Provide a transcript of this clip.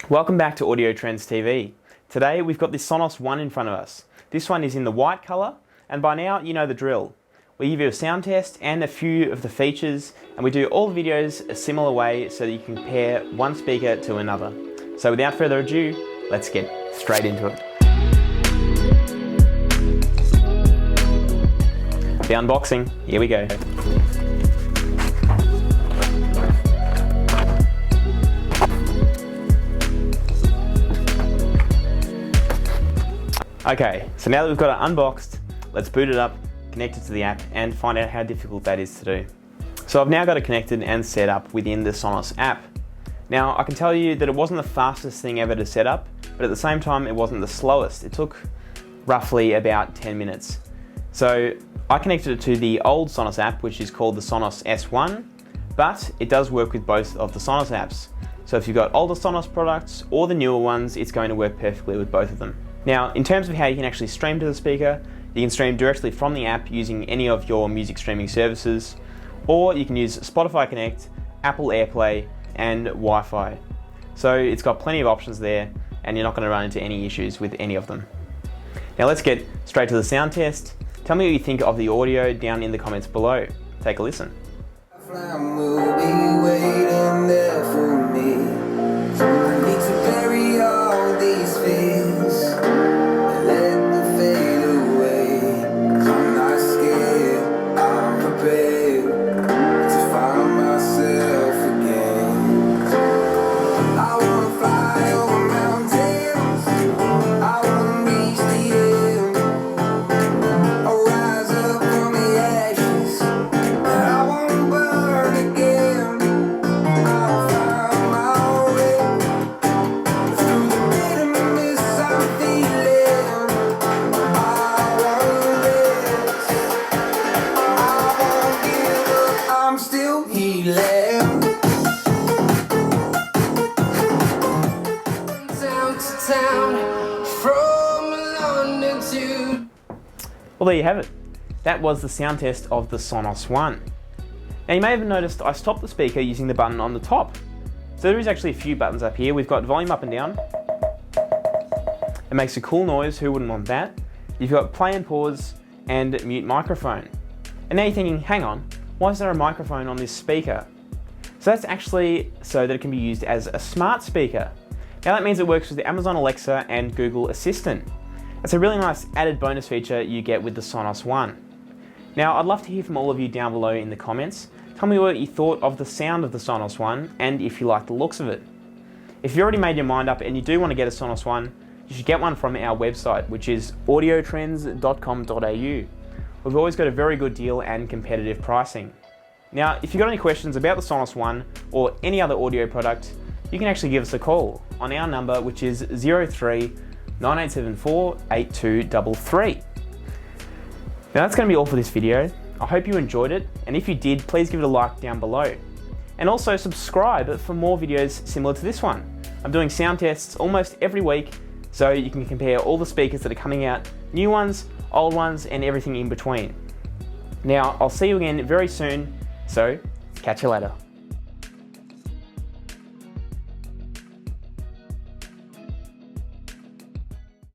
Welcome back to AudioTrends TV. Today we've got this Sonos One in front of us. This one is in the white colour, and by now you know the drill. We give you a sound test and a few of the features, and we do all the videos a similar way so that you can compare one speaker to another. So without further ado, let's get straight into it. The unboxing, here we go. Okay, so now that we've got it unboxed, let's boot it up, connect it to the app, and find out how difficult that is to do. So I've now got it connected and set up within the Sonos app. Now I can tell you that it wasn't the fastest thing ever to set up, but at the same time it wasn't the slowest. It took roughly about 10 minutes. So I connected it to the old Sonos app, which is called the Sonos S1, but it does work with both of the Sonos apps. So if you've got older Sonos products or the newer ones, it's going to work perfectly with both of them. Now, in terms of how you can actually stream to the speaker, you can stream directly from the app using any of your music streaming services, or you can use Spotify Connect, Apple Airplay, and Wi-Fi. So it's got plenty of options there, and you're not going to run into any issues with any of them. Now let's get straight to the sound test. Tell me what you think of the audio down in the comments below. Take a listen. Well, there you have it. That was the sound test of the Sonos One. Now you may have noticed I stopped the speaker using the button on the top. So there is actually a few buttons up here. We've got volume up and down. It makes a cool noise, who wouldn't want that? You've got play and pause and mute microphone. And now you're thinking, hang on, why is there a microphone on this speaker? So that's actually so that it can be used as a smart speaker. Now that means it works with the Amazon Alexa and Google Assistant. It's a really nice added bonus feature you get with the Sonos One. Now I'd love to hear from all of you down below in the comments. Tell me what you thought of the sound of the Sonos One and if you like the looks of it. If you've already made your mind up and you do want to get a Sonos One, you should get one from our website, which is audiotrends.com.au. We've always got a very good deal and competitive pricing. Now if you've got any questions about the Sonos One or any other audio product, you can actually give us a call on our number, which is 03-9874-8233. Now that's going to be all for this video. I hope you enjoyed it, and if you did, please give it a like down below. And also subscribe for more videos similar to this one. I'm doing sound tests almost every week, so you can compare all the speakers that are coming out, new ones, old ones, and everything in between. Now, I'll see you again very soon, so catch you later.